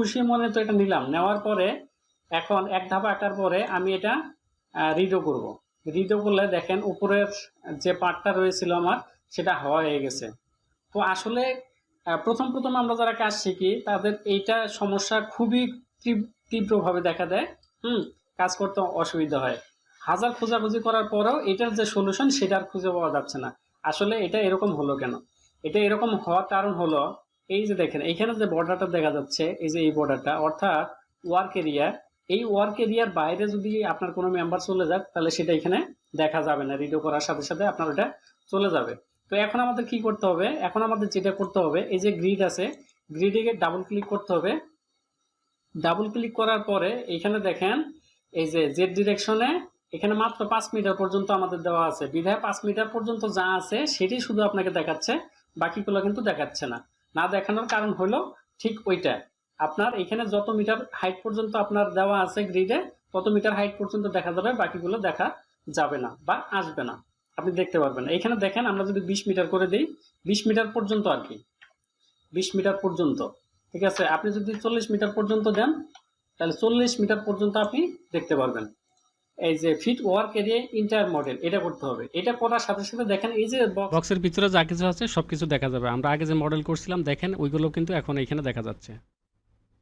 খুশি মনে তো এটা নিলাম, নেওয়ার পরে এখন এক ধাপ আঁকার পরে আমি এটা রিডো করব। রিডো করলে দেখেন উপরের যে পার্টটা রয়েছিল আমার সেটা হয়ে গেছে। তো আসলে প্রথম প্রথম আমরা যারা কাজ শিখি তাদের এইটা সমস্যা খুবই তীব্রভাবে দেখা দেয়। কাজ করতে অসুবিধা হয়। হাজার খোঁজাখুঁজি করার পরেও এটার যে সলিউশন সেটা আর খুঁজে পাওয়া যাচ্ছে না। আসলে এটা এরকম হলো কেন? এটা এরকম হওয়ার কারণ হলো এই যে দেখেন এইখানে যে বর্ডারটা দেখা যাচ্ছে, এই যে এই বর্ডারটা অর্থাৎ ওয়ার্ক এরিয়া, এই ওয়ার্ক এরিয়ার বাইরে যদি আপনার কোনো মেম্বার চলে যায় তাহলে সেটা এখানে দেখা যাবে না। রিডিও করার সাথে সাথে আপনার ওটা চলে যাবে। তো এখন আমাদের কি করতে হবে? এখন আমাদের যেটা করতে হবে, এই যে গ্রিড আছে, গ্রিডে ডাবল ক্লিক করতে হবে। ডাবল ক্লিক করার পরে এখানে দেখেন এই যে জেড ডিরেকশনে এখানে মাত্র 5 মিটার পর্যন্ত আমাদের দেওয়া আছে, বিধায় 5 মিটার পর্যন্ত যা আছে সেটি শুধু আপনাকে দেখাচ্ছে, বাকিগুলো কিন্তু দেখাচ্ছে না। না দেখানোর কারণ হলো ঠিক ওইটা, আপনার এখানে যত মিটার হাইট পর্যন্ত আপনার দেওয়া আছে গ্রিডে তত মিটার হাইট পর্যন্ত দেখা যাবে, বাকিগুলো দেখা যাবে না বা আসবে না, আপনি দেখতে পারবেন। এখানে দেখেন আমরা যদি 20 মিটার করে দিই, 20 মিটার পর্যন্ত আর কি, 20 মিটার পর্যন্ত, ঠিক আছে। আপনি যদি 40 মিটার পর্যন্ত দেন তাহলে 40 মিটার পর্যন্ত আপনি দেখতে পারবেন। এই যে fit work area inter model, এটা করতে হবে। এটা করার সাথে সাথে দেখেন এই যে বক্সের ভিতরে যা কিছু আছে সবকিছু দেখা যাবে। আমরা আগে যে মডেল করছিলাম দেখেন ওইগুলো কিন্তু এখন এখানে দেখা যাচ্ছে।